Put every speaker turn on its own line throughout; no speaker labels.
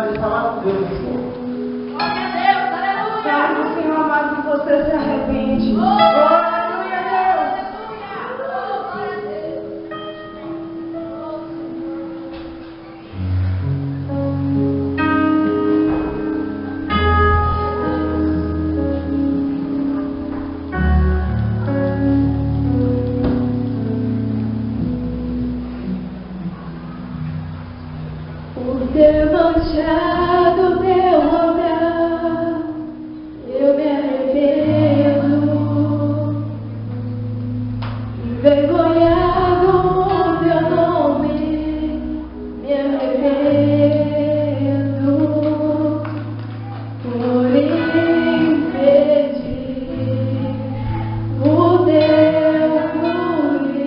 de falar com Deus assim.
Glória a Deus, aleluia.
Faz o Senhor amado que você se arrepende. Aleluia, Deus.
Por ter manchado meu andar, eu me arrependo. Envergonhado teu nome, me arrependo. Por impedir o teu fluir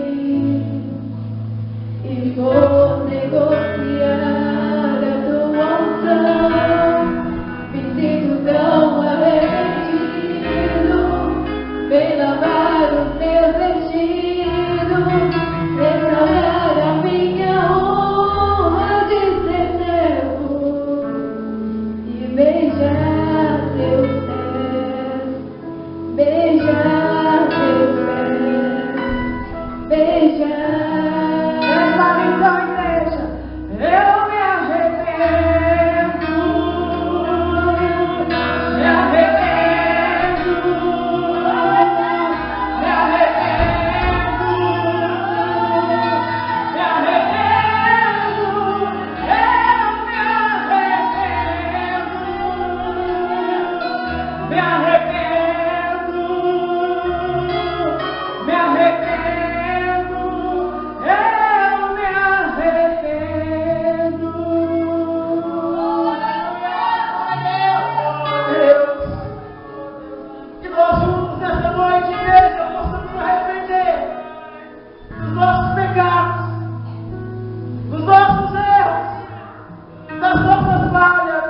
e por negociar a tua unção, me sinto tão arrependido. Vem lavar os meus vestidos, restaurar a minha honra de ser servo e beijar teus pés, beijar teus pés, beijar.
Sabe então, igreja, eu me arrependo, me arrependo, me arrependo, me arrependo, eu me arrependo, me arrependo, me arrependo, eu me arrependo. Deus, que nós juntos nessa noite, igreja, possamos nos arrepender dos nossos pecados, dos nossos erros, das nossas falhas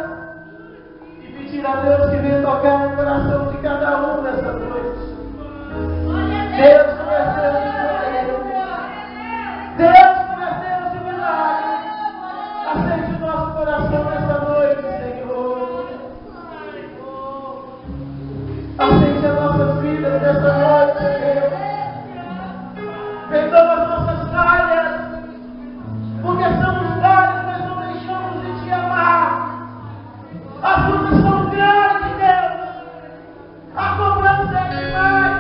e pedir a Deus que venha tocar no coração de cada um nessa noite. Deus, conhecemos de poder. Deus, conhecemos de milagre. Aceite o nosso coração nessa noite, Senhor. Aceite as nossas vidas nessa noite, Deus. Perdoa as nossas falhas, porque somos falhas, mas não deixamos de te amar. As lutas são grandes, Deus. A cobrança é demais.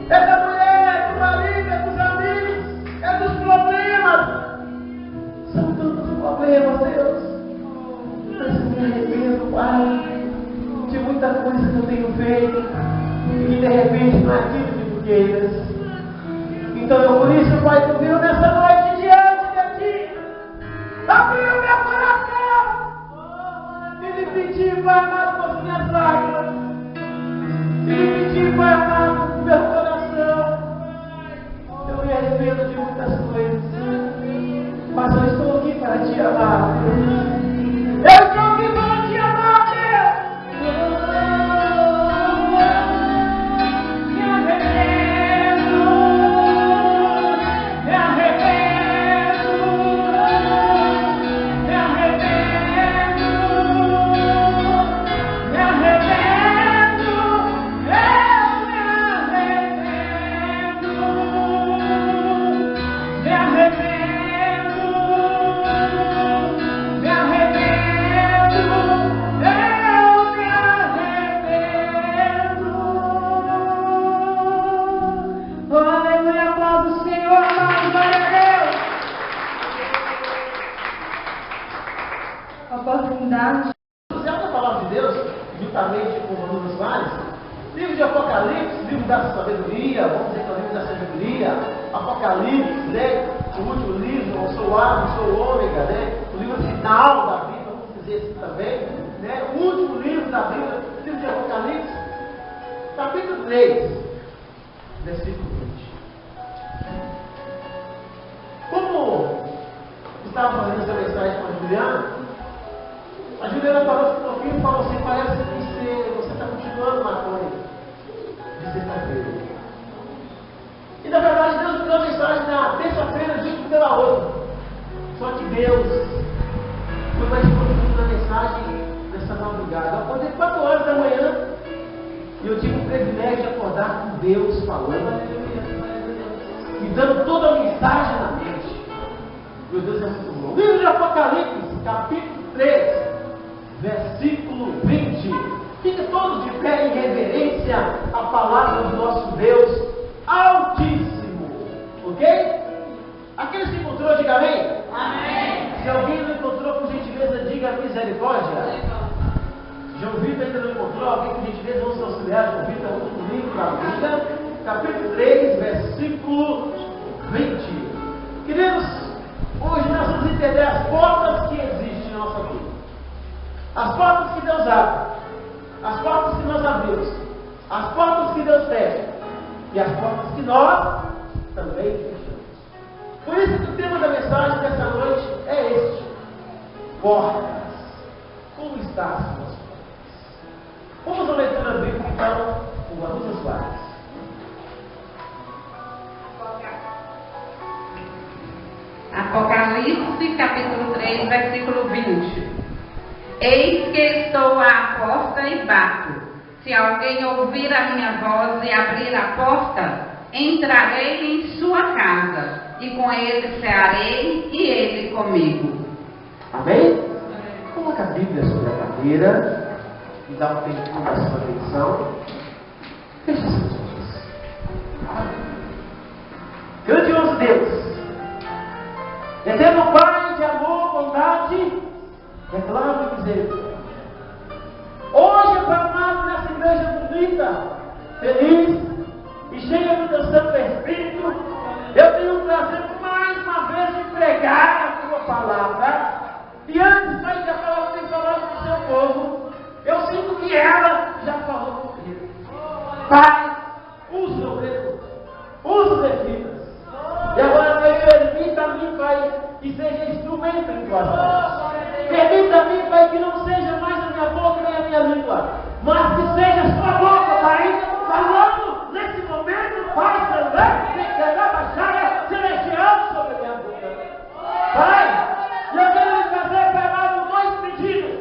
É da mulher, é do marido, é dos amigos, é dos problemas. São tantos problemas, Deus. Mas eu me arrependo, Pai, de muita coisa que eu tenho feito e que de repente não é aquilo que tu queiras. Então eu por isso, Pai, tu viu nessa noite diante de ti, abri o meu coração e lhe pedi, Pai amado, com as minhas lágrimas, e lhe pedi, Pai amado, com o meu coração. Eu me arrependo de muitas coisas, mas eu estou aqui para te amar. Eu estou aqui para te amar, Deus. Me arrependo, me arrependo, me arrependo, me arrependo, eu me arrependo, me arrependo, me arrependo, eu me arrependo. Oh, aleluia, aplauda o Senhor, amado, glória a Deus. A oportunidade.
Você abre a palavra de Deus, juntamente com o dos mares, livro de Apocalipse, livro da sabedoria, vamos dizer que é o livro da sabedoria, Apocalipse, né? O último livro, eu sou o Alfa, eu sou o Ômega, né? O livro final da Bíblia, vamos dizer assim também, né? O último livro da Bíblia, livro de Apocalipse, capítulo 3, versículo 20. Como estava fazendo essa mensagem com a Juliana parou um pouquinho e falou assim: parece que você está continuando maconha de sexta-feira. E na verdade Deus me deu uma mensagem na terça-feira junto pela outra. Só que Deus foi mais profundo na mensagem nessa madrugada. Eu acordei 4 horas da manhã e eu tive o privilégio de acordar com Deus falando, me dando toda a mensagem na mente. Meu Deus é muito bom. Livro de Apocalipse, capítulo 3, versículo 20. Fica todos de pé em reverência à palavra do nosso Deus Altíssimo. Ok? Aqueles que encontrou, diga amém.
Amém.
Se alguém não encontrou, por gentileza, diga misericórdia. João Vitor ainda não encontrou, alguém por gentileza, vamos se auxiliar. João Vitor é o último livro da Bíblia, capítulo 3, versículo 20. Queridos, hoje nós vamos entender as portas que existem na nossa vida. As portas que Deus abre, as portas que nós abrimos, as portas que Deus fecha e as portas que nós também fechamos. Por isso que o tema da mensagem dessa noite é este: portas. Como está as suas portas? Vamos à leitura bíblica então, com a luz das vagas.
Apocalipse capítulo 3, versículo 20. Eis que estou à porta e bato. Se alguém ouvir a minha voz e abrir a porta, entrarei em sua casa, e com ele cearei, e ele comigo.
Amém? Coloca a Bíblia sobre a cadeira e dá um tempinho da sua atenção. Feche seus olhos. Grandioso Deus, eterno Pai de amor, bondade, reclamo e misericórdia. Hoje, Pai amado, nessa igreja bonita, feliz e cheia do teu Santo Espírito, eu tenho o prazer mais uma vez de pregar a tua palavra. E antes, Pai, que a palavra tem falado com o seu povo, eu sinto que ela já falou comigo. Pai, usa o obreiro, usa os efímeros. E agora, Pai, permita-me, Pai, que seja instrumento em tuas mãos. Permita-me, Pai, que não seja mais a minha boca nem a minha língua, mas que seja a sua boca, Pai, falando nesse momento, Pai, celestial sobre a minha boca. Pai, eu quero lhe fazer, Pai amado, 2 pedidos: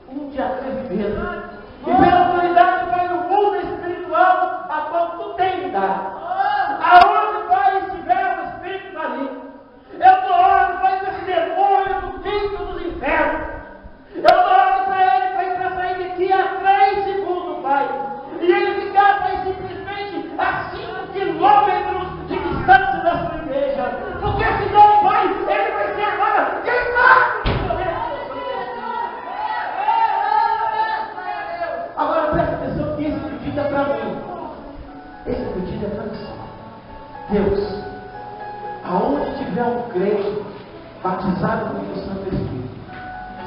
um de atrevimento e pela autoridade, Pai, no mundo espiritual a qual tu tem me dado. Aonde, Pai, estiver o Espírito maligno, eu estou orando, Pai, para esse demônio do quinto dos infernos. Eu estou orando para ele, Pai, para sair daqui a 3 segundos, Pai, e ele ficar, Pai, simplesmente a 5 quilômetros de distância da sua igreja, porque senão, Pai, ele vai ser agora queimado. Agora presta atenção que esse pedido é para mim. Esse pedido é para você. Deus, aonde tiver um crente batizado com o Santo Espírito,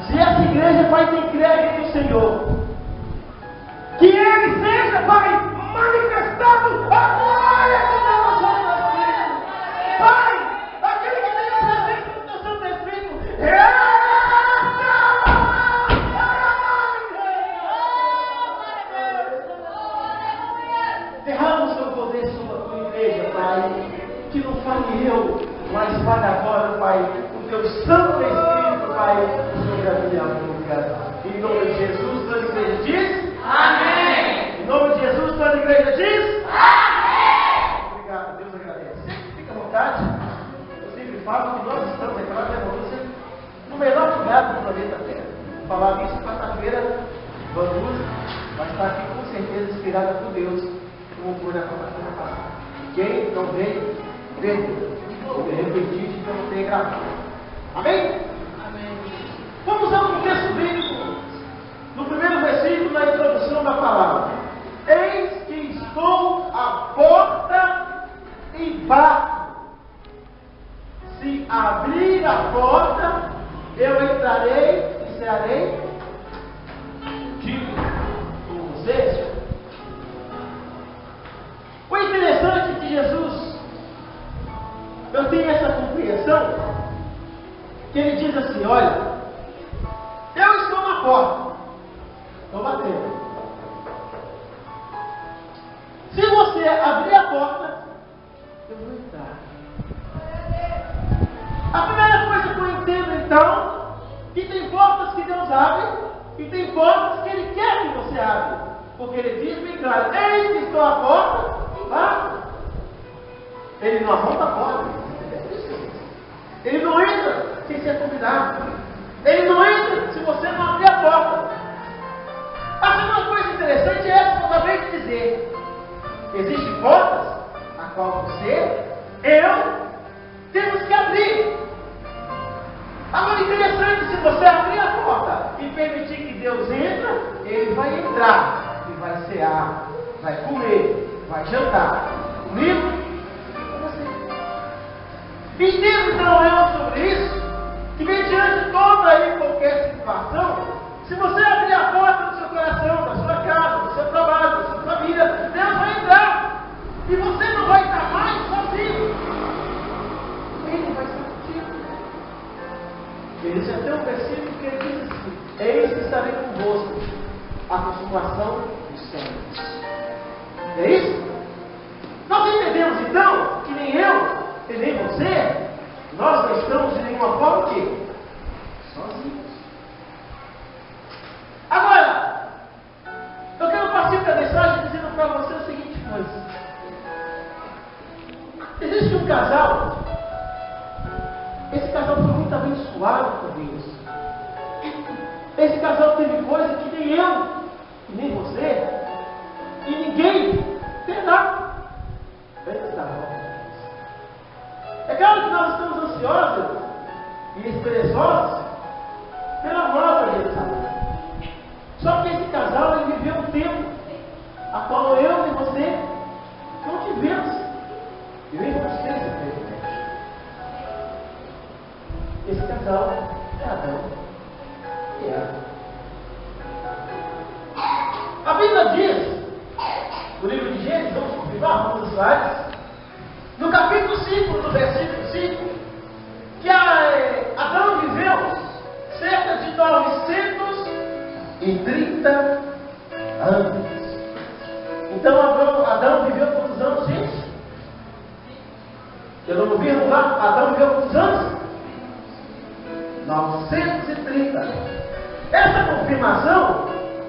se essa igreja, Pai, tem crédito no Senhor, que ele seja, Pai, manifestado a glória do teu Santo Espírito. Pai, aquele que tem a presença do teu Santo Espírito, derrama o seu poder sobre a tua igreja, Pai, que não fale eu, mas fale agora, Pai, o teu Santo Espírito, Pai, sobre a minha boca. Em nome de Jesus, toda a igreja diz: amém. Em nome de Jesus, toda a igreja diz: amém. Obrigado, Deus agradece. Fica à vontade. Eu sempre falo que nós estamos aqui no melhor lugar do planeta Terra. Vou falar isso quarta-feira. Vamos, vai estar aqui com certeza inspirada por Deus, como foi na quarta-feira passada. Quem não veio, perdeu. Eu me repetir que eu não tenho gravado. Amém? Amém. Vamos ao texto bíblico, no primeiro versículo da introdução da palavra. Eis que estou à porta e bato. Se abrir a porta, eu entrarei e cearei. Digo com vocês. O interessante é que Jesus, eu tenho essa compreensão, que ele diz assim: olha, eu estou na porta, estou batendo. Se você abrir a porta, eu vou entrar. A primeira coisa que eu entendo então, que tem portas que Deus abre tem portas que Ele quer que você abra. Porque Ele diz bem claro: eis que estou à porta e bato. Ele não arromba a porta. Ele não entra sem ser convidado. Ele não entra se você não abrir a porta. A segunda coisa interessante é essa que eu acabei de dizer. Existem portas a qual você, eu, temos que abrir. Agora, interessante, se você abrir a porta e permitir que Deus entre, Ele vai entrar e vai cear, vai comer, vai jantar comigo e com você. Entendo então eu sobre isso, que mediante toda e qualquer situação, se você abrir a porta do seu coração, da sua casa, do seu trabalho, da sua família, Deus vai entrar. E você não vai estar mais sozinho. Ele vai estar contigo. Ele já tem um versículo que ele diz assim: eis que estarei convosco, a consumação dos séculos. É isso? Nós entendemos então que nem eu e nem você, nós não estamos de nenhuma forma o quê? Sozinhos. Agora, eu quero partir da mensagem dizendo para você a seguinte coisa. Existe um casal, esse casal foi muito abençoado por Deus. Esse casal teve coisa que nem eu, e nem você, e ninguém terá. É claro que nós estamos ansiosos e esperançosos pela nova Jerusalém. Só que esse casal, ele viveu um tempo a qual eu e você não tivemos. Eu e você esse privilégio. Esse casal é Adão e Eva. A Bíblia diz, no livro de Gênesis, vamos confirmar, vamos nos slides, no capítulo 5, no versículo 5, que Adão viveu cerca de 930 anos. Então Adão viveu quantos anos, gente? Eu não ouvi lá? Adão viveu quantos anos? 930. Essa confirmação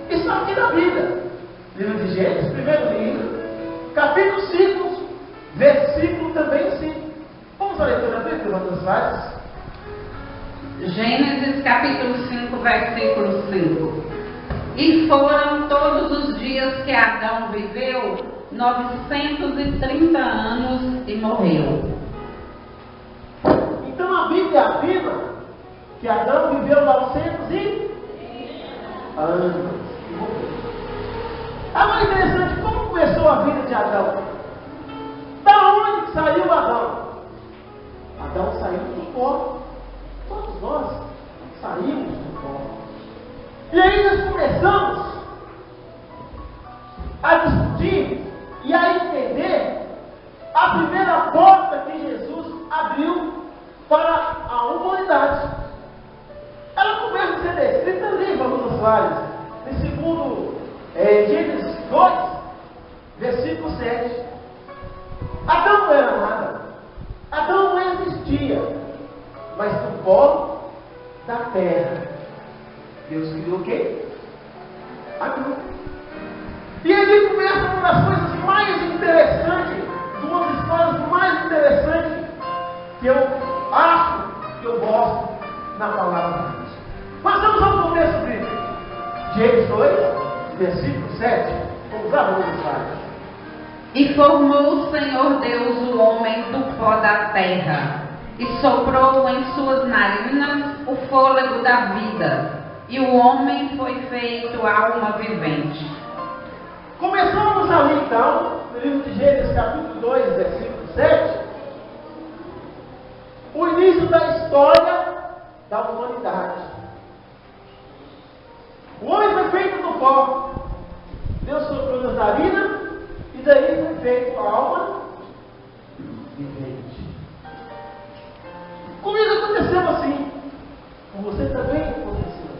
está aqui na Bíblia. Livro de Gênesis, primeiro livro, capítulo 5, versículo também 5. Vamos à leitura bíblica, quantas várias?
Gênesis capítulo 5, versículo 5. E foram todos os dias que Adão viveu 930 anos e morreu.
Então a Bíblia afirma que Adão viveu 900 anos e morreu. Agora interessante, como começou a vida de Adão? Da onde que saiu Adão? Adão saiu do pó. Todos nós saímos do pó. E aí nós começamos a discutir e a entender a primeira porta que Jesus abriu para a humanidade. Ela começa a ser descrita ali, vamos vários. Em segundo Gênesis 2, versículo 7. Adão não era nada. Adão não existia. Mas do pó da terra, Deus criou o quê? Adão. E ali começa uma das coisas mais interessantes, uma das histórias mais interessantes que eu acho, que eu gosto na palavra de Deus. Mas vamos ao começo bíblico. Gênesis 2, versículo 7. Vamos lá, vamos lá.
E formou o Senhor Deus o homem do pó da terra, e soprou em suas narinas o fôlego da vida, e o homem foi feito alma vivente.
Começamos ali então, no livro de Gênesis capítulo 2, versículo 7, o início da história da humanidade. O homem foi feito do pó, Deus soprou nas narinas, e daí foi feito a alma vivente. Comigo aconteceu assim, com você também aconteceu assim.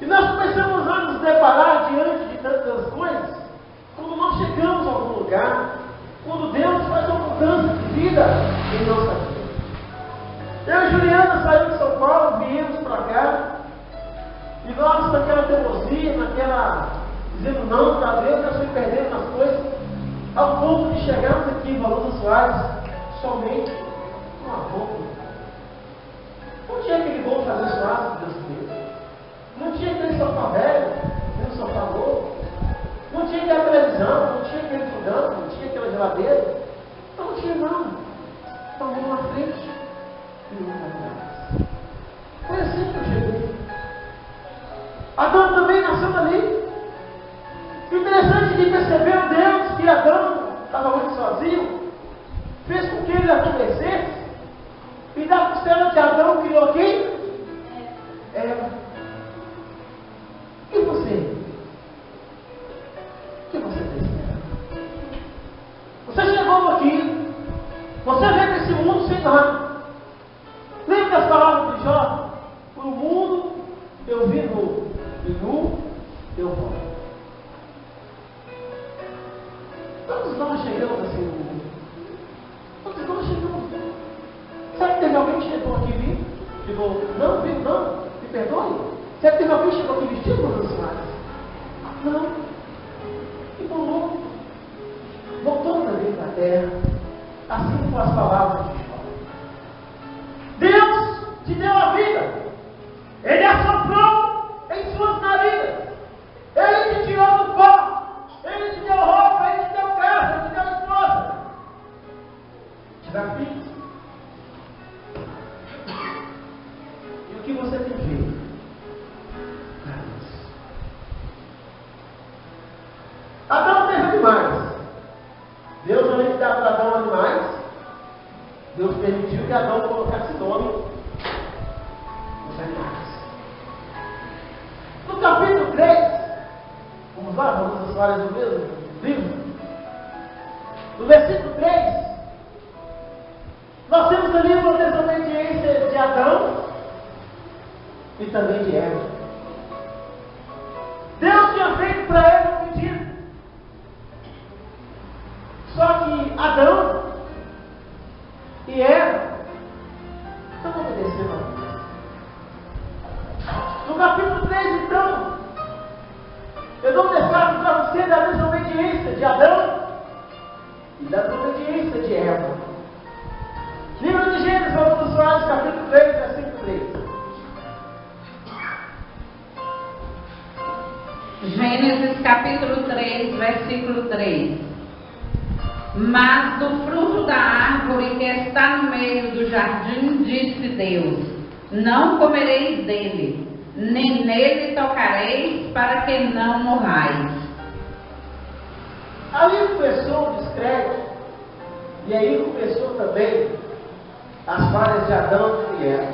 E nós começamos a nos deparar diante de tantas coisas, quando nós chegamos a algum lugar, quando Deus faz uma mudança de vida em nossa vida. Eu e Juliana saímos de São Paulo, viemos para cá, e E nós, naquela teimosia, dizendo não para Deus, nós fui perdendo as coisas, ao ponto de chegarmos aqui em Valor dos Soares, somente com a roupa. Não tinha aquele bom abençoado que Deus fez. Não tinha aquele sofá velho, nem um sofá novo. Não tinha aquela televisão, não tinha aquele fogão, não tinha aquela geladeira. Não tinha nada. Então um na frente e um atrás. Foi assim que eu cheguei. Adão também nasceu dali. Interessante de perceber Deus que Adão estava muito sozinho, fez com que ele adormecesse, e da costela de Adão criou quem? Eva. E você? O que você está esperando? Você chegou aqui, você veio para esse mundo sem nada. Lembra das palavras de Jó? Por o mundo eu vi nu, e nu eu volto. Todos nós chegamos assim no mundo. Todos nós chegamos. Será que teve alguém que chegou aqui vindo? Chegou, não, viu, não, me perdoe. Será que teve alguém que chegou aqui vestido com os pais? Não. E pulou. Voltou também para a terra. Assim como as palavras de Jó. Deus te deu a vida. Ele assoprou em suas narinas. Ele te tirou do pó. Ele te deu roupa, ele te deu casa, ele te deu esposa. Te dá filhos. E o que você tem feito? Adão teve animais. Deus, além de dar para Adão animais, Deus permitiu que Adão colocasse nome nos animais. No capítulo 3, vamos lá, vamos às histórias do mesmo livro. No versículo 3, nós temos ali uma desobediência de Adão e também de Eva. Deus tinha feito para ele um pedido. Só que Adão e Eva não obedeceram a Deus. No capítulo 3, então, eu dou um destaque para você da desobediência de Adão e da desobediência de Eva. Livro de Gênesis, vamos lá, capítulo 3, versículo 3.
Gênesis capítulo 3, versículo 3. Mas do fruto da árvore que está no meio do jardim, disse Deus: não comereis dele, nem nele tocareis, para que não morrais.
Ali começou o descrédito, e aí começou também as falhas de Adão e Eva.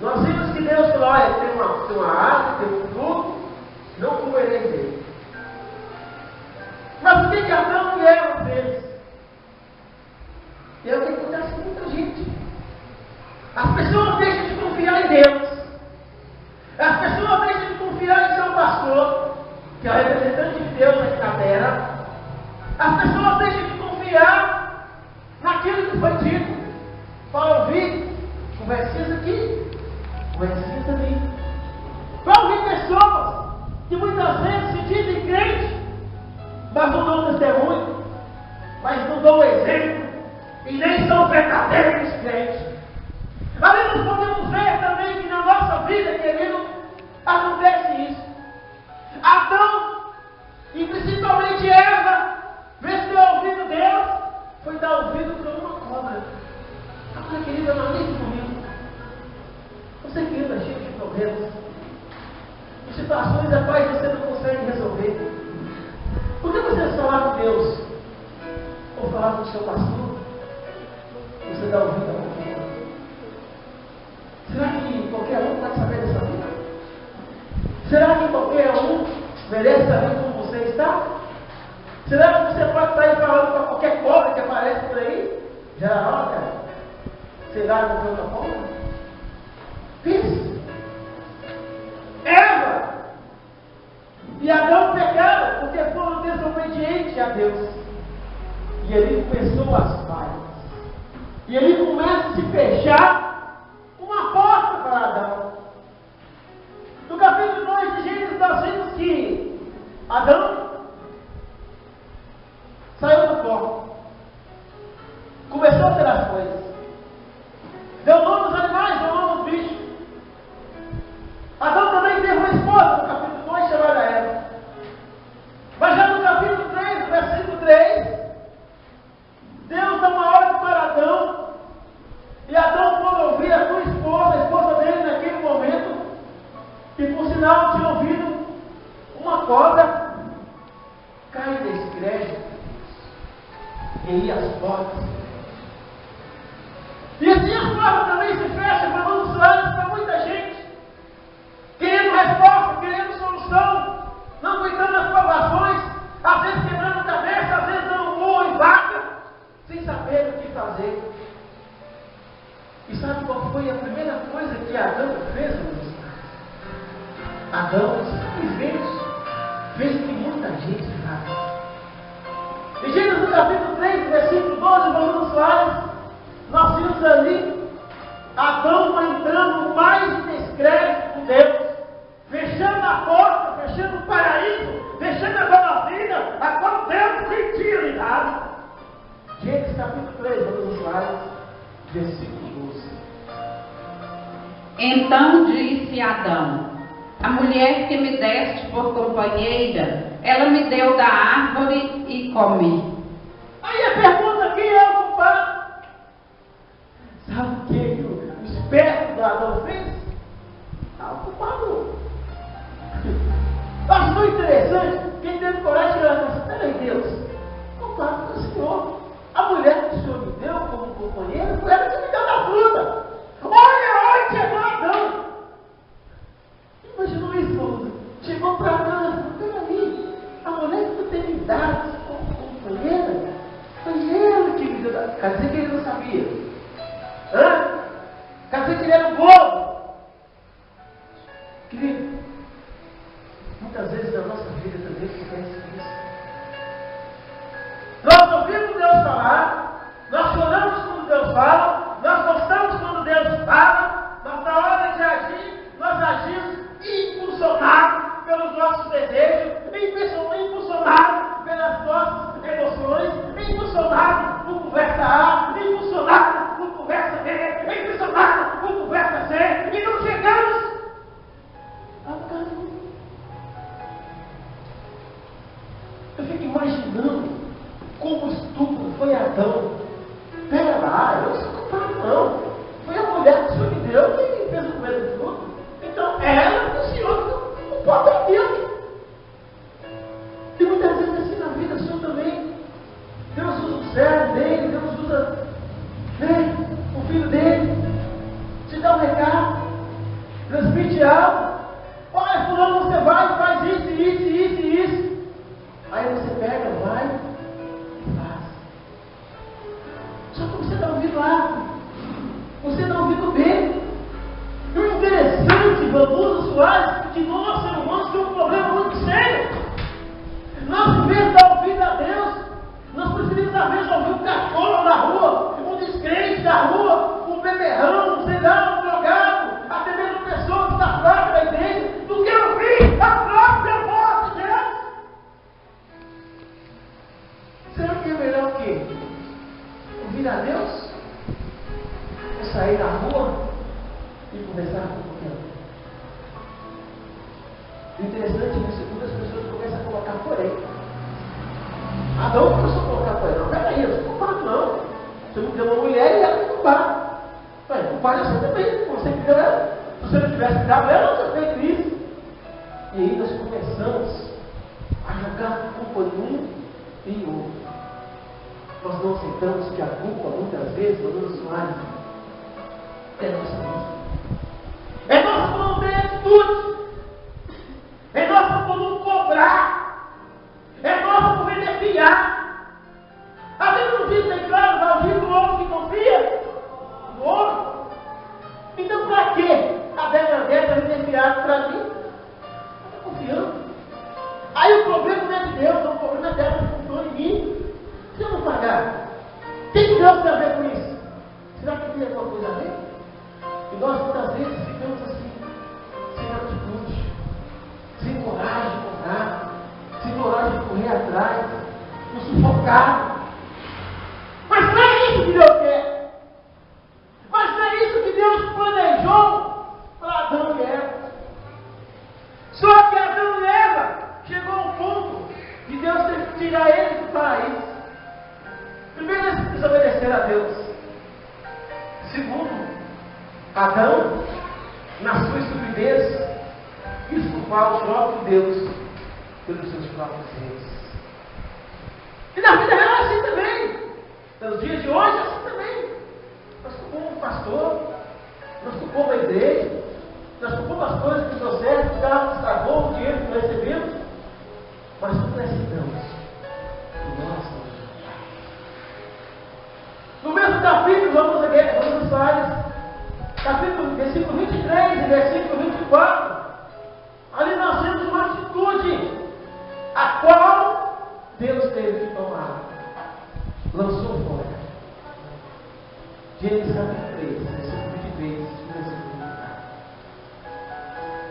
Nós vimos que Deus falou: olha, tem uma árvore, tem um fruto, não comereis dele. Mas o que Adão e Eva fez? E é o que acontece com muita gente. As pessoas deixam de confiar em Deus. As pessoas deixam de confiar em seu pastor, que é o representante de Deus aqui na terra. As pessoas deixam de confiar naquilo que foi dito, para ouvir conversinhas aqui, conversinhas ali. Para ouvir pessoas que muitas vezes se dizem crentes, mas não dão testemunho, mas não dão exemplo, e nem são verdadeiros crentes. Ali nós podemos ver também que na nossa vida, querido, acontece isso. Adão, e principalmente Eva, vez que ouvido Deus, foi dar ouvido para uma cobra. Agora, querida, analise comigo. Você que anda cheio de problemas, de situações as quais você não consegue resolver. Por que você falar com Deus? Ou falar com o seu pastor? Você dá ouvido a qualquer um? Será que qualquer um pode saber dessa vida? Será que qualquer um merece saber como você está? Será que você pode estar aí falando para qualquer cobra que aparece por aí? Já, olha, será que não tem outra cobra? Pense. Eva e Adão pecaram porque foram desobedientes a Deus. E ele começou as falhas. E ele começa a se fechar uma porta para Adão. No Adão saiu do pó, começou a ter as coisas, deu nome aos animais, deu nome aos bichos. Adão também teve uma esposa no capítulo 2 chamada Eva. Mas já no capítulo 3, no versículo 3, Deus dá uma ordem para Adão, e Adão, quando ouvir a sua esposa, a esposa dele naquele momento, que por sinal tinha ouvido uma cobra, cai da escreve e ia às portas. E assim a porta também se fecha para muitos lados, para muita gente, querendo resposta, querendo solução, não aguentando as provações, às vezes quebrando cabeça, às vezes dando murro em vaca, sem saber o que fazer. E sabe qual foi a primeira coisa que Adão fez, meus irmãos? Adão simplesmente fez o que muita gente faz. Em Gênesis no capítulo 3, versículo 12, vamos lá, nós vimos ali Adão entrando mais em descrédito com Deus, fechando a porta, fechando o paraíso, fechando a nova vida, a qual Deus nem tinha lhe dado. Gênesis capítulo 3, vamos lá, versículo 12.
Então disse Adão: a mulher que me deste por companheira, ela me deu da árvore e comi.
Aí a pergunta: quem é o culpado? Sabe o que o esperto do Adão fez? O culpado. Eu acho tão interessante. Quem teve coragem de olhar e falar: peraí, Deus, o culpado foi o Senhor. A mulher que o Senhor me deu como companheira foi ela que me deu da fruta. Olha, chegou Adão. Imaginou isso, Souza? Chegou para casa, peraí, a mulher que tu tem me dado como companheira, foi ela que me deu da... Quer dizer que ele não sabia? Quer dizer que ele era um bobo? Querido, muitas vezes na nossa vida também acontece isso. Nós ouvimos Deus falar, nós choramos quando Deus fala, nós gostamos quando Deus fala, mas na hora de agir, nós agimos impulsionados pelos nossos desejos, impulsionados pelas nossas emoções, impulsionados por conversa A, impulsionados por conversa B, impulsionados por conversa C, e não chegamos ao caminho. Eu fico imaginando como o estupro foi Adão. Pera lá, eu não sou culpado não. Foi a mulher que o Senhor me deu que fez o primeiro fruto. Então ela, o Senhor, o próprio Deus. E muitas vezes assim na vida, o Senhor também. Deus usa o servo dele, Deus usa o filho dele. Te dá um recado, transmite algo. Olha, fulano, você vai, faz isso, isso, isso e isso. Aí você pega, vai e faz. Só que você dá ouvido A, você dá ouvido B. E o interessante, Vanusa Soares, que nós, seres humanos, temos um problema muito sério. Nós, em vez de dar ouvido a Deus, nós preferimos, às vezes, ouvir um cachorro na rua, um descrente da rua, um beberrão, sei lá, um drogado, até mesmo pessoa que está fraca da igreja, do que ouvir a própria voz de Deus. Será que é melhor o quê? Ouvir a Deus? Ou sair na rua e conversar com qualquer um? O interessante nisso tudo, as pessoas começam a colocar porém. Adão começou a colocar porém. Não, peraí, eu não sou culpado não. Você me deu uma mulher e ela me culpado. Ué, culpado é você também. Você me deu ela. Se você não tivesse dado ela, não tinha feito isso. E aí nós começamos a jogar culpa num e outro. Nós não aceitamos que a culpa, muitas vezes, Vanusa Soares, é nossa mesma. É nossa por não ter atitude. É nossa por não cobrar. É nossa por beneficiar. A Bíblia não diz bem claro, maldito o homem que confia no homem. Então, para quê? A Bernadette vai ter enviado para mim? Ela está confiando. Aí o problema não é de Deus, o problema é dela que confiou em mim. Se eu não pagar, o que Deus tem a ver com isso? Será que tem alguma coisa a ver? E nós muitas vezes ficamos assim, sem atitude, sem coragem de cobrar, sem atrás, no sufocado. Mas não é isso que Deus quer. Mas não é isso que Deus planejou para Adão e Eva. Só que Adão e Eva chegou a um ponto que Deus teve que tirar eles do paraíso. Primeiro, eles desobedeceram a Deus. Segundo, Adão, na sua estupidez, quis culpar o próprio Deus pelos seus próprios erros. E na vida real é assim também. Nos dias de hoje é assim também. Nós culpamos o pastor, nós culpamos a igreja, nós culpamos as coisas que não deu certo, o carro que estragou, o dinheiro que não recebemos, mas não precisamos do nosso. No mesmo capítulo, vamos nos slides, versículo 23 e versículo 24, ali nós temos uma atitude, a qual Deus teve que tomar. Lançou fora. Gênesis capítulo 3, versículo 23 e versículo 24.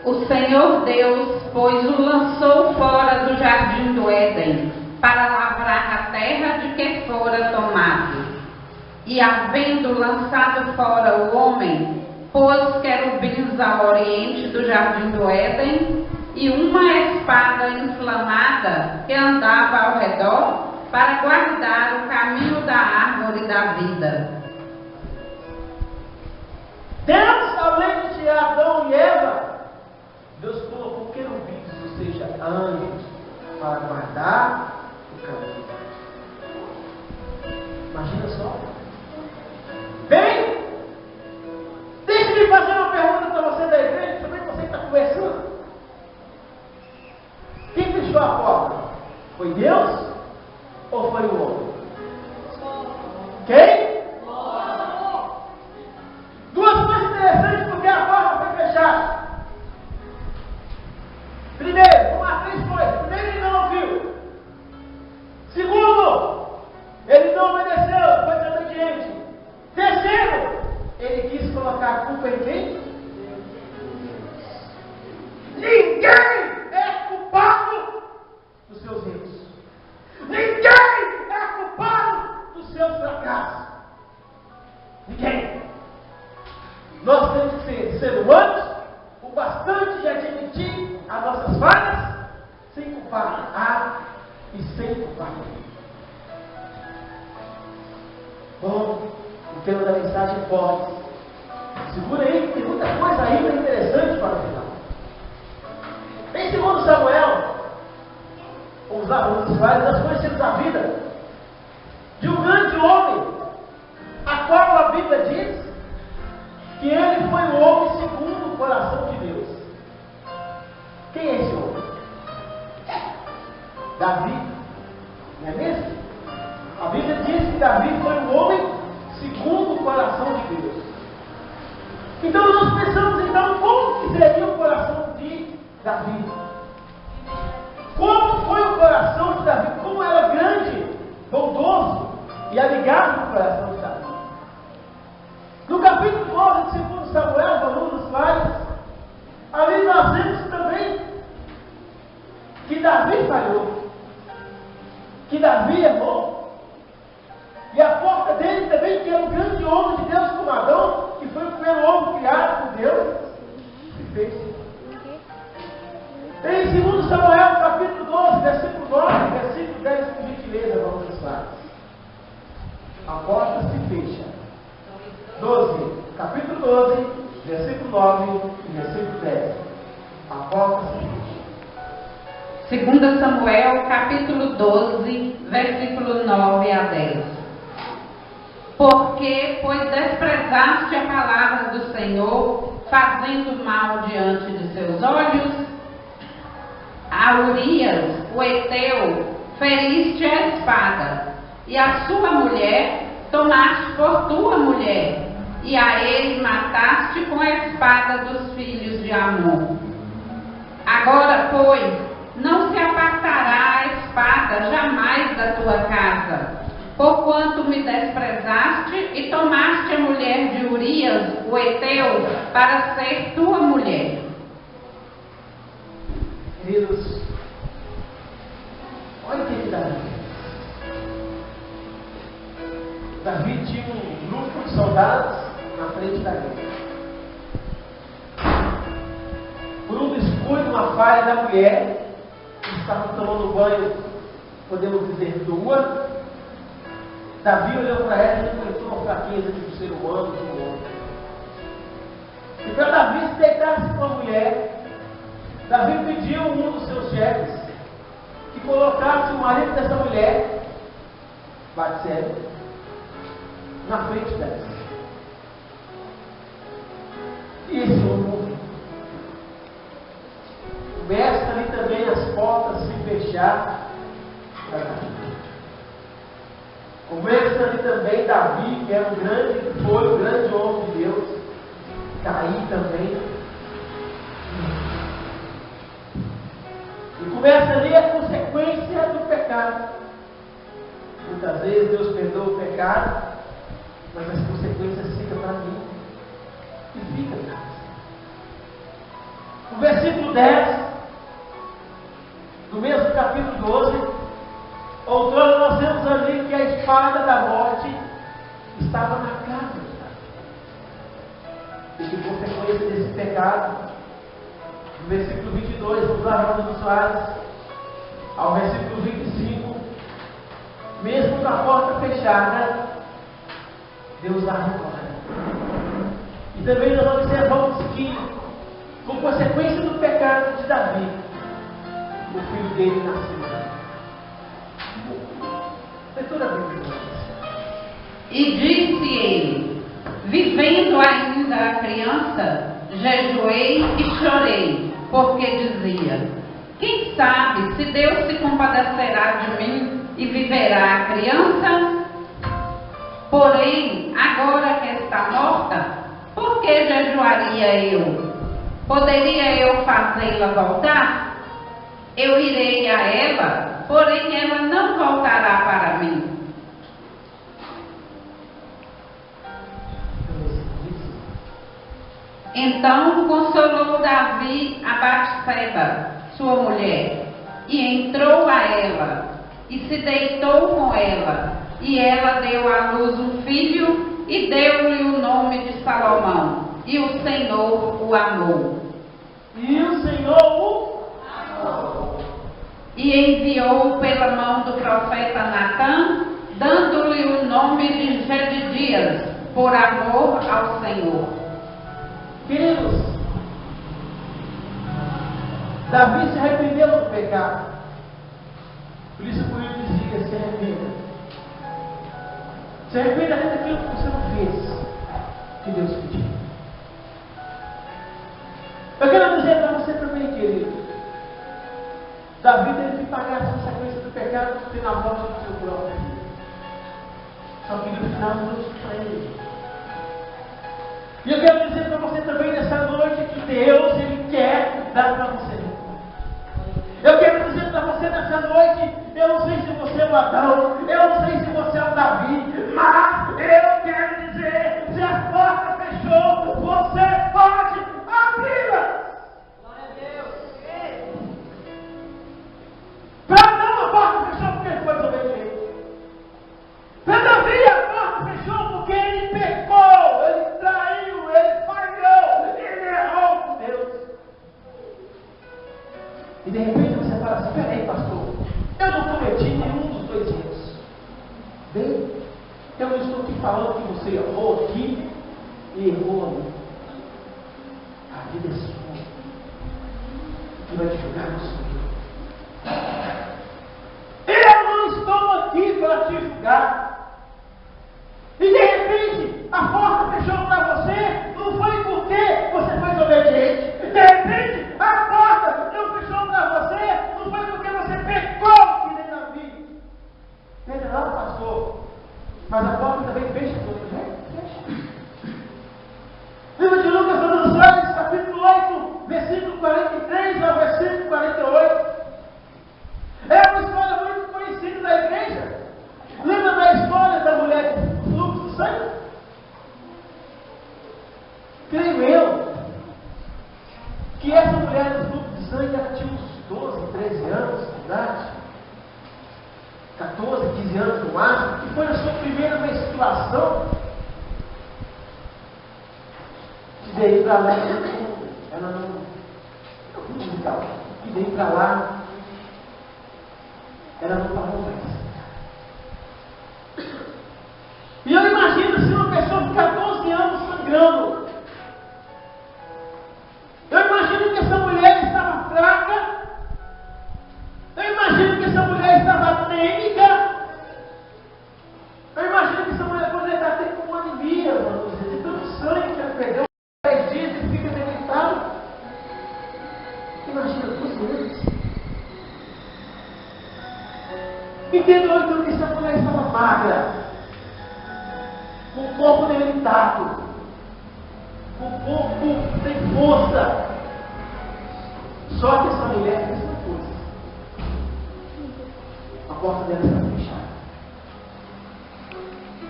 O Senhor Deus, pois, o lançou fora do jardim do Éden, para lavrar a terra de que fora tomado. E havendo lançado fora o homem, pôs querubins ao oriente do jardim do Éden, e uma espada inflamada que andava ao redor, para guardar o caminho da árvore da vida.
Deus, além de tirar Adão e Eva, Deus colocou querubins, ou seja, anjos, para guardar o caminho. Imagina só. Bem, deixe-me fazer uma pergunta para você da igreja, também você que está conversando. Quem fechou a porta? Foi Deus ou foi o homem? Quem? Duas coisas interessantes porque a porta foi fechada. Primeiro, uma três coisas. Primeiro, ele não ouviu. Segundo, ele não obedeceu, foi desobediente. Terceiro, ele quis colocar a culpa em quem? Ninguém é culpado dos seus erros. Ninguém é culpado dos seus fracassos. Ninguém. Nós temos que ser seres humanos o bastante de admitir as nossas falhas, sem culpar A e sem culpar B. Bom, o tema da mensagem é forte. Segura aí, que tem muita coisa ainda interessante para o final. Em 2 Samuel, vamos lá, vamos vários, nós conhecemos a vida de um grande homem, a qual a Bíblia diz que ele foi o homem segundo o coração de Deus. Quem é esse homem? Davi, não é mesmo? A Bíblia diz que Davi foi um homem segundo o coração de Deus. Então nós pensamos então como que seria o coração de Davi? Como foi o coração de Davi? Como era grande, bondoso e amigável o coração de Davi? No capítulo 12 de 2 Samuel, vamos nos slides, ali nós vemos também que Davi falhou, que Davi errou. E a porta dele também, que era um grande homem de Deus como Adão, que foi o primeiro homem criado por Deus, se fez. Em 2 Samuel, capítulo 12, versículo 9, versículo 10, por gentileza, vamos nos slides. A porta se fecha. 12, capítulo 12, versículo 9 e versículo 10. A porta se fecha.
2 Samuel, capítulo 12, versículo 9 a 10. Porque, pois desprezaste a palavra do Senhor, fazendo mal diante de seus olhos, a Urias, o Heteu, feriste a espada, e a sua mulher tomaste por tua mulher, e a ele mataste com a espada dos filhos de Amon. Agora, pois, não se apartará a espada jamais da tua casa, porquanto me desprezaste e tomaste a mulher de Urias, o Heteu, para ser tua mulher.
Queridos, olha que Davi tinha um grupo de soldados na frente da guerra. Por um descuido, uma falha da mulher, que estava tomando banho, podemos dizer, nua, Davi olhou para ela e encontrou a fraqueza de um ser humano, de um homem. E para Davi se deitar-se com a mulher, Davi pediu a um dos seus chefes que colocasse o marido dessa mulher, Batseba, na frente dela. E esse homem morreu. Começa ali também as portas se fechar para Davi. Começa ali também Davi, que era foi um grande homem de Deus, cair também. E começa ali a consequência do pecado. Muitas vezes Deus perdoa o pecado, mas as consequências ficam para mim. E fica para você. No versículo 10, do mesmo capítulo 12, outrora nós vemos ali que a espada da morte estava na casa de Davi. E que consequência desse pecado, no versículo 22, vamos lá, Ronaldo Soares, ao versículo 25, mesmo com a porta fechada, Deus a recolhe. E também nós observamos que, como consequência do pecado de Davi, o filho dele nasceu. Leitura bíblica.
E disse ele: vivendo ainda a criança, jejuei e chorei, porque dizia: quem sabe se Deus se compadecerá de mim e viverá a criança? Porém, agora que está morta, por que jejuaria eu? Poderia eu fazê-la voltar? Eu irei a ela, porém ela não voltará para mim. Então consolou Davi a Batseba, sua mulher, e entrou a ela, e se deitou com ela, e ela deu à luz um filho, e deu-lhe o nome de Salomão, e o Senhor o amou.
E o Senhor o amou.
E enviou pela mão do profeta Natã, dando-lhe o nome de Jedidias, por amor ao Senhor.
Queridos, Davi se arrependeu do pecado. Por isso por ele dizia: se arrependa. Se arrependa daquilo que você não fez, que Deus pediu. Eu quero dizer para você também, querido, Davi teve que pagar as consequências do pecado pela morte do seu próprio filho. Só que no final não deu para ele. E eu quero dizer para você também nessa noite que Deus, Ele quer dar para você. Eu quero dizer para você nessa noite, eu não sei se você é um Adão, eu não sei se você é um Davi, mas eu quero dizer, se a porta fechou, você pode abri-la.
Glória a Deus.
Para não, a porta fechou porque ele foi desobediente. Para Davi, a porta fechou porque ele pecou, ele traiu, ele falhou, ele errou com Deus. E de repente você fala assim: peraí, pastor, eu não cometi nenhum dos dois erros. Bem, eu não estou aqui falando que você errou aqui e errou ali. A vida é sua. Que vai te julgar no Senhor. Eu não estou aqui para te julgar. E de repente a porta fechou para você, não foi porque você foi desobediente. De repente a porta não fechou para você, não foi porque você pecou, que nem Davi. Não, pastor, mas a porta também fecha quando fecha. Livro de Lucas, Evangelho, capítulo 8, versículo 43 ao versículo 48. É uma história muito conhecida da igreja. Lembra da história da mulher do fluxo de sangue? Creio eu que essa mulher do fluxo de sangue, ela tinha uns 12, 13 anos de idade, 14, 15 anos no máximo, que foi a sua primeira menstruação. situação que daí para lá, ela não musical, que daí para lá, ela não parou mais. E eu imagino se uma pessoa ficar 12 anos sangrando. Eu imagino que essa mulher estava fraca. Eu imagino que essa mulher estava anêmica. Eu imagino que essa mulher poderia estar até com uma anemia, vamos dizer, de tanto sangue que ela perdeu 10 dias e fica debilitado. Imagina 12 anos. Entendeu então que essa mulher estava magra, com o corpo debilitado, com o corpo sem força. Só que essa mulher fez uma coisa. A porta dela estava fechada.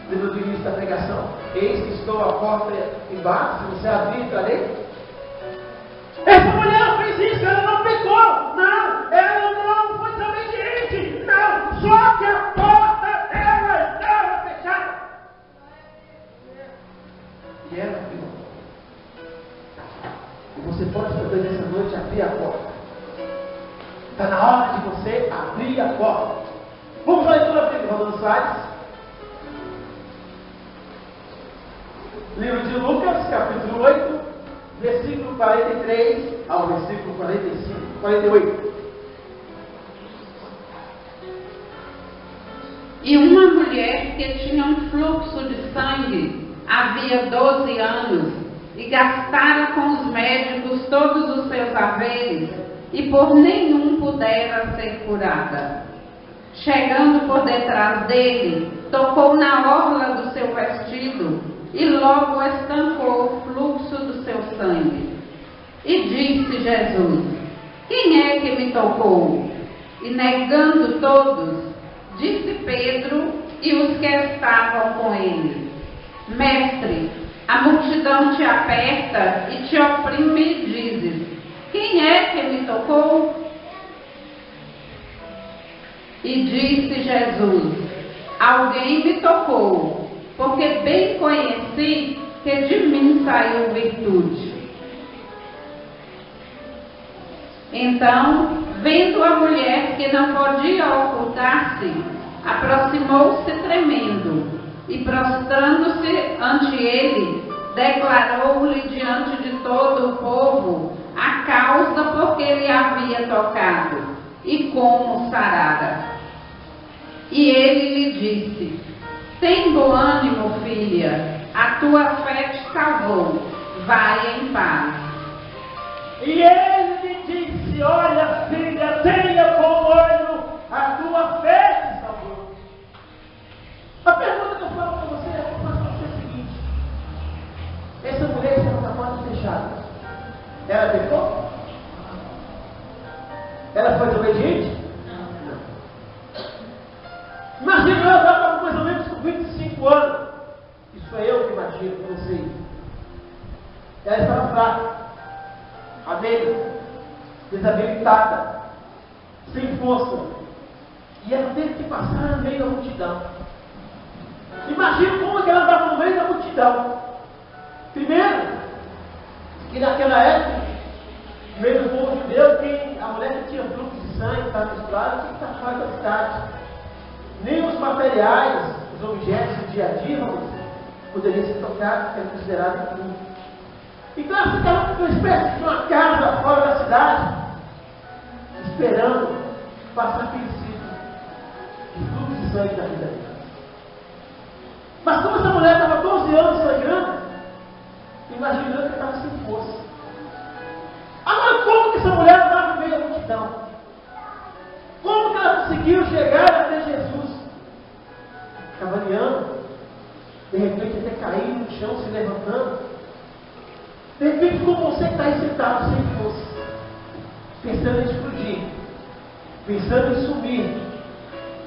Lembra do início da pregação? Eis que estou à porta e bato, se você abrir, entrarei. Essa mulher fez isso, ela não pecou. Não, ela não foi desobediente. Não, só que a porta dela estava fechada. E ela abriu. E você pode também nessa noite abrir a porta. Está na hora de você abrir a porta. Vamos à leitura bíblica, Romanos Salles. Livro de Lucas, capítulo 8, versículo 43 ao versículo 48.
E uma mulher que tinha um fluxo de sangue havia 12 anos e gastara com os médicos todos os seus haveres e por nenhum pudera ser curada. Chegando por detrás dele, tocou na orla do seu vestido e logo estancou o fluxo do seu sangue. E disse Jesus: quem é que me tocou? E negando todos, disse Pedro e os que estavam com ele: Mestre, a multidão te aperta e te oprime e dizes: quem é que me tocou? E disse Jesus: alguém me tocou, porque bem conheci que de mim saiu virtude. Então, vendo a mulher que não podia ocultar-se, aproximou-se tremendo e, prostrando-se ante ele, declarou-lhe diante de todo o povo a causa por que ele havia tocado e como sarara. E ele lhe disse: tem bom ânimo, filha, a tua fé te salvou, vai em paz.
E ele lhe disse: olha, filha, tenha bom ânimo, a tua fé te salvou. A pergunta que eu falo para você é a seguinte: essa mulher estava com a porta fechada. Ela pecou? Ela foi desobediente? Imagina, ela estava com mais ou menos com 25 anos. Isso é eu que imagino, não sei. Ela estava fraca, anêmica, desabilitada, sem força. E ela teve que passar no meio da multidão. Imagina como que ela andava no meio da multidão. Primeiro, que naquela época, no meio do povo de Deus, a mulher que tinha fluxo de sangue, estava misturada, tinha que estar fora da cidade. Nem os materiais, os objetos do dia a dia, poderiam ser tocados, porque era considerado impuro. Então ela ficava com uma espécie de uma casa fora da cidade, esperando passar aquele ciclo de fluxo de sangue da vida dela. Mas como essa mulher estava 12 anos sangrando, imaginando que estava sem força. Agora, como que essa mulher estava no meio da multidão? Como que ela conseguiu chegar até Jesus? Cavaleando, de repente até caindo no chão, se levantando. De repente, como você que está aí sentado sem força, pensando em explodir, pensando em sumir,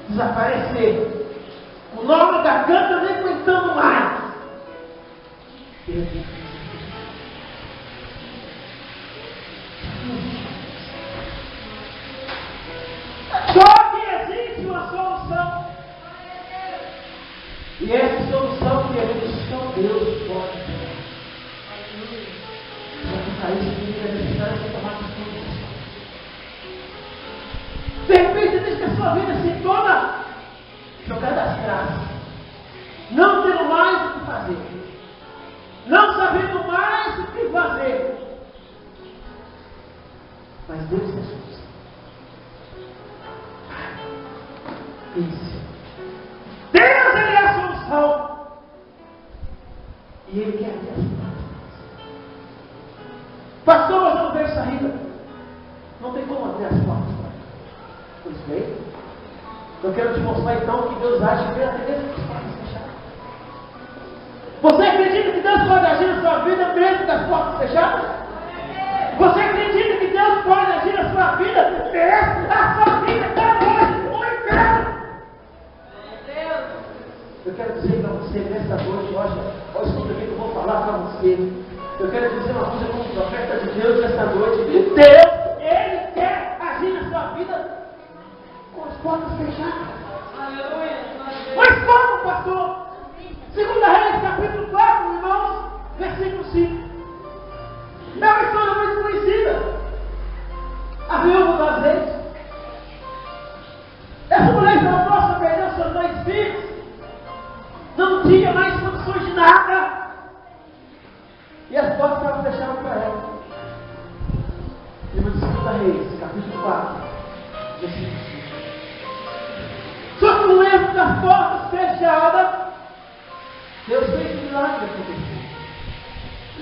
desaparecer, o nó na garganta nem aguentando mais. De repente, só que existe uma solução. E essa solução
solução, querido, só Deus pode. Para isso, é necessário você tomar atitude. De repente, desde que a sua vida se torna jogada às graças, não tendo mais o que fazer, não sabendo mais o que fazer. Mas Deus é a solução. Isso. Deus, Ele é a solução. E Ele quer ter as portas. Pastor, mas eu não vejo saída. Não tem como abrir as portas. Pois bem, eu quero te mostrar então que Deus age até mesmo com as portas fechadas. Você acredita que Deus pode agir na sua vida mesmo com as portas fechadas? Você acredita que Deus pode agir na sua vida mesmo? A sua vida está longe do inferno. Eu quero dizer para você nesta noite, olha escuta o que eu vou falar para você. Eu quero dizer uma coisa como profeta de Deus nesta noite. Deus, Ele quer agir na sua vida com as portas fechadas. Mas como, pastor? 2 Reis, capítulo 4, irmãos, versículo 5. É uma história muito conhecida. A viúva do azeite. Essa mulher estava próxima a perder os seus 2 filhos. Não tinha mais condições de nada. E as portas estavam fechadas para ela. Livro de 2 Reis, capítulo 4, versículo 5. Só que no erro das portas fechadas, Deus fez um milagre acontecer.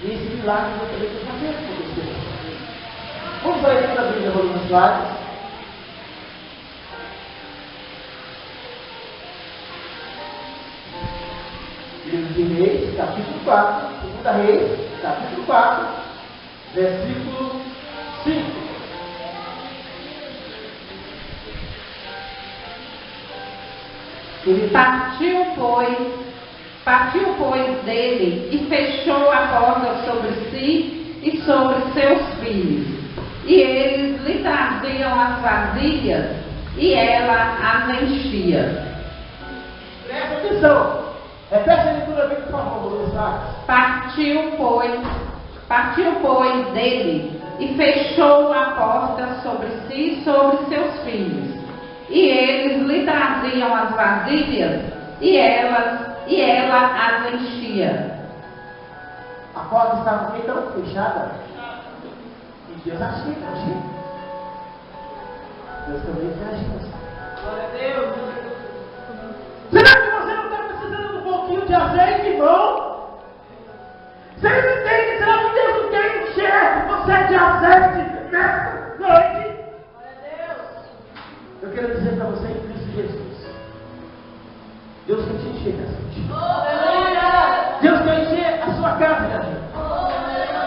E esse milagre eu também estou fazendo acontecer. Vamos ler aqui na Bíblia, volume slide. Livro de Reis, capítulo 4, 2 Reis, capítulo 4, versículo 5.
Partiu, pois, dele e fechou a porta sobre si e sobre seus filhos. E eles lhe traziam as vasilhas e ela as enchia.
Presta atenção. Repete a leitura bem, por favor,
Partiu, pois, dele e fechou a porta sobre si e sobre seus filhos. E eles lhe traziam as vasilhas e ela as enchia.
A porta estava então fechada. E Deus agiu. Deus também quer agir. Glória a Deus. Será que você não está precisando de um pouquinho de azeite, irmão? Você não entende? Será que Deus não quer encher você de azeite nessa noite? Glória a Deus. Eu quero dizer para você em Cristo Jesus. Deus quer te encher de azeite. Deus quer encher a sua casa de azeite.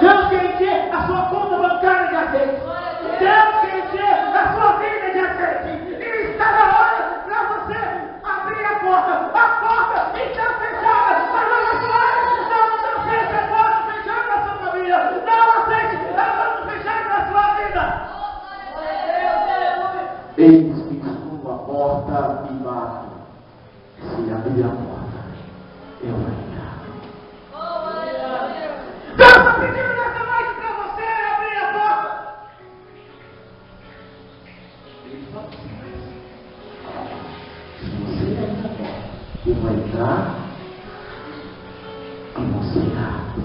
Deus quer encher a sua conta bancária de azeite. Deus quer encher a sua vida de azeite. E está na hora para você abrir a porta. A porta está fechada. Mas não aceite. Não aceite a porta fechada na sua família. Não aceite a porta fechada na sua vida. Eis que estou a porta e bato. Se abrir a porta, eu vou entrar. Deus está pedindo nessa noite para você abrir a porta. Ele fala assim, se você abrir a porta, eu vou entrar e você abre.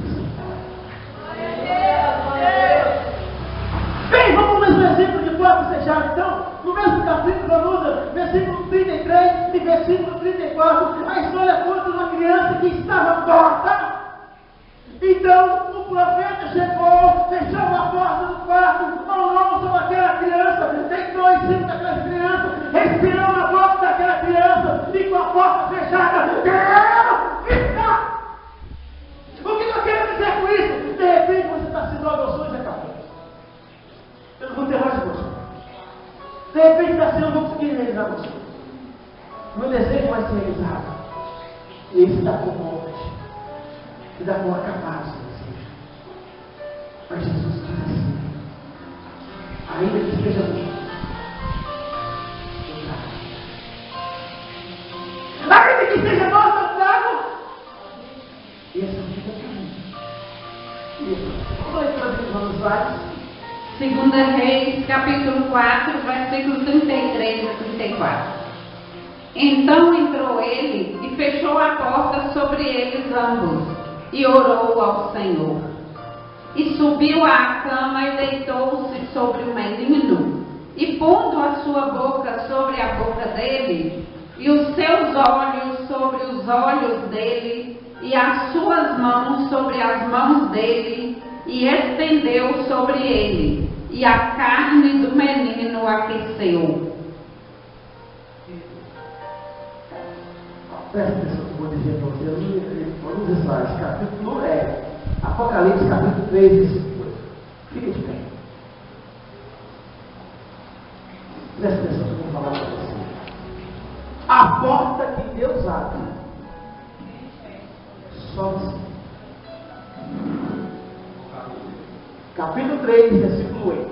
Bem, vamos no mesmo exemplo de porta fechada. Então, no mesmo capítulo, Aluda, versículo 33 e versículo 34, a história conta de uma criança que estava morta. Então, o profeta chegou, fechou a porta do quarto, orou sobre aquela criança, deitou em cima daquela criança, respirou na boca daquela criança, e com a porta fechada, Deus fica! O que eu quero dizer com isso? De repente você está sendo adoções e acabou. Eu não vou ter mais adoções. De repente está sendo, eu vou conseguir realizar você. O meu desejo vai ser realizado. E esse dá com morte. E dá com acabar o seu desejo. Mas Jesus diz assim: ainda que esteja longe, eu trago. Ainda que esteja morto, eu trago. Vamos lá então, vamos lá.
2 Reis, capítulo 4, versículo 33 a 34. Então entrou ele e fechou a porta sobre eles ambos, e orou ao Senhor. E subiu à cama e deitou-se sobre o menino, e pondo a sua boca sobre a boca dele, e os seus olhos sobre os olhos dele, e as suas mãos sobre as mãos dele, e estendeu sobre ele, e a carne do menino aqueceu.
Presta atenção que eu vou dizer para você. Vamos usar esse capítulo, Apocalipse capítulo 3, versículo 8. Fica de pé. Presta atenção que eu vou falar para você. A porta que Deus abre, só você. Capítulo 3, versículo 8.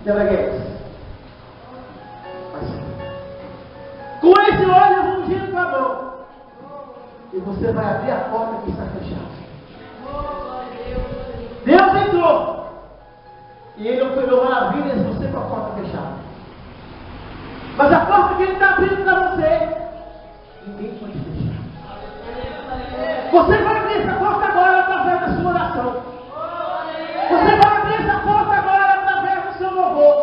Delegues. Com esse olho eu vou ungir com a mão. E você vai abrir a porta que está fechada. Deus entrou. E Ele operou maravilhas você com a porta fechada. Mas a porta que Ele está abrindo para você, ninguém pode fechar. Você vai abrir essa porta agora através da sua oração. Você vai abrir essa porta agora através do seu louvor.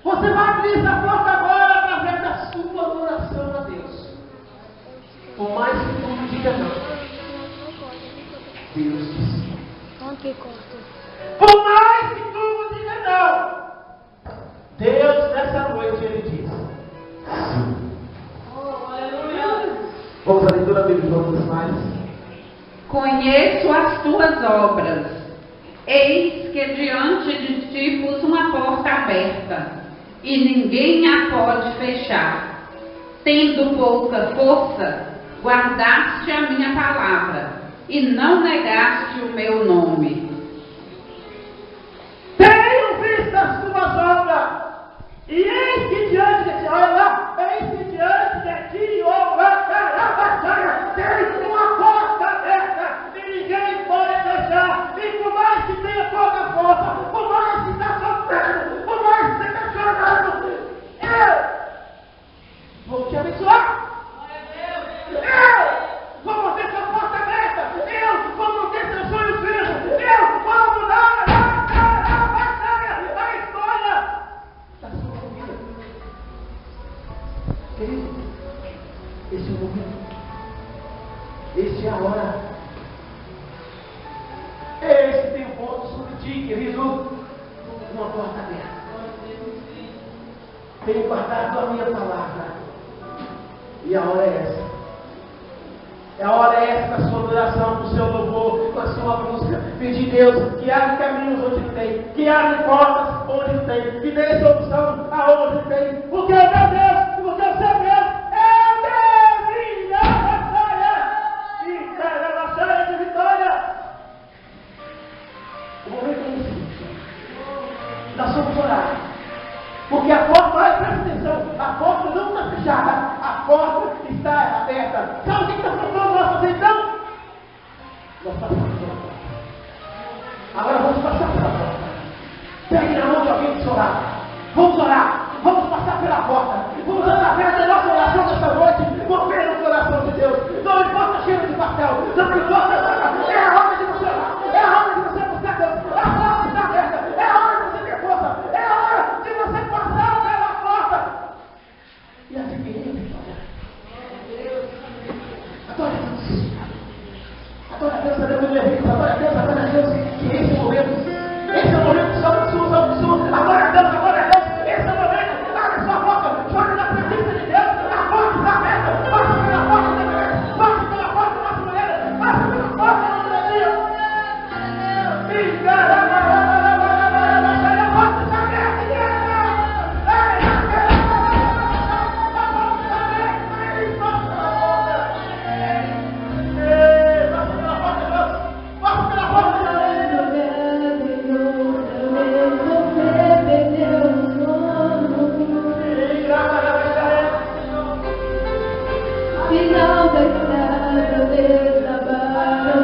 Você vai abrir essa porta agora através da sua oração a Deus. Por mais que tudo diga não, Deus disse. Por mais que tudo diga não, Deus nessa noite Ele diz sim. Vamos à leitura bíblica, vamos mais.
Conheço as tuas obras. Eis que diante de ti pus uma porta aberta, e ninguém a pode fechar. Tendo pouca força, guardaste a minha palavra, e não negaste o meu nome.
Tenho visto as tuas obras, e eis que diante de ti, olha lá, eis que diante de ti, tem uma porta aberta, e ninguém pode fechar. E por mais que tenha pouca força, por mais que está sofrendo, por mais que você está chorando, eu vou te abençoar. Eu vou manter sua porta aberta. Eu vou manter seus sonhos vivos. Eu vou mudar a história da sua vida. Querido, esse é o momento. Esse é a hora. Esse tem um ponto sobre ti, querido. Uma porta aberta. Tenho guardado a minha palavra. E a hora é essa. A hora é essa da sua adoração, do seu louvor, da sua música. Pedir Deus que abre caminhos onde tem, que abre portas onde tem, que dê solução aonde tem. Porque é meu Deus, porque o seu Deus é Deus e a batalha de vitória. O momento é esse. Nós vamos orar. Porque a porta, olha, presta atenção, a porta não está fechada, a porta está aberta. Sabe o que está faltando nós fazer então? Nós passamos pela porta. Agora vamos passar pela porta. Pegue na mão de alguém e orar. Vamos orar. Vamos passar pela porta. Vamos através da nossa oração desta noite, mover o coração de Deus. Não importa cheiro de pastel, não importa. É a hora de você orar. É a hora de você buscar Deus. A porta está aberta. É a hora de você ter força. É a hora de você passar pela porta e adquirir a vitória. Adore a Deus. Adore a Deus, aleluia. Adore a Deus, adore a Deus. Que esse é o momento. Esse é o momento. Salve o Sul, salve o Sul. Adore a Deus, adore a Deus. Esse é o momento. Abre sua boca. Joga na presença de Deus. A porta está aberta. Passa pela porta da mulher. Passa pela porta da nossa mulher. Passa pela porta da nossa dia. E caramba.
Final da estrada, desabaram,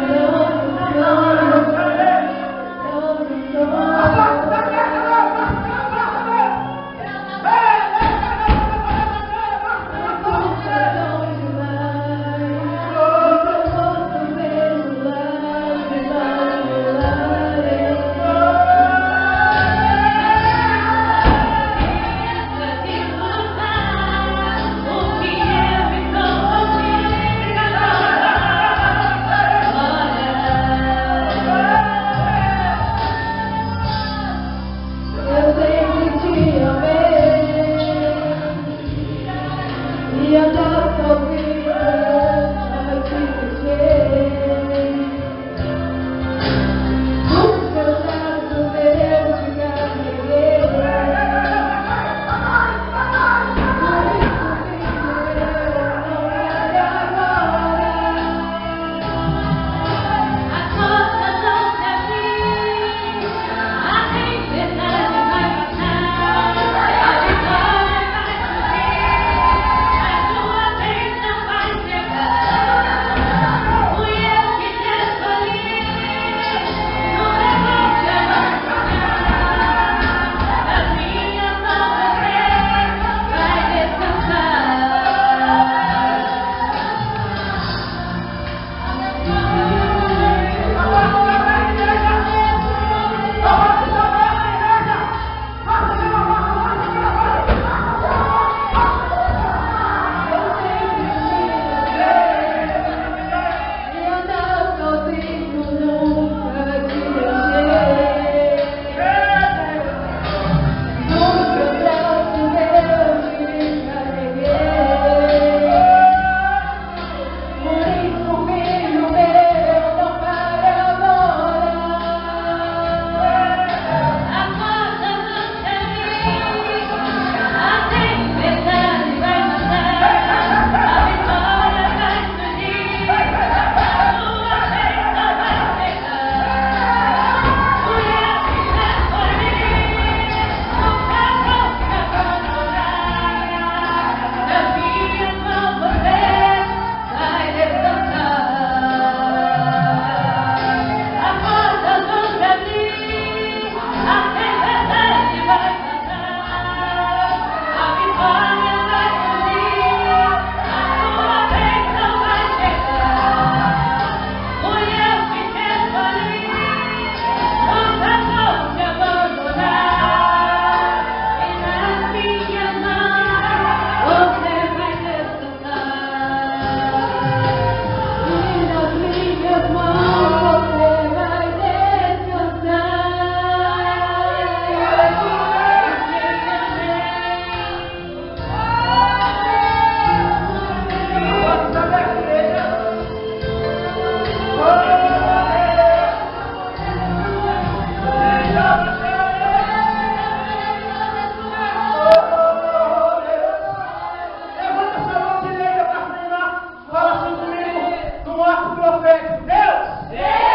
ato profético. Deus,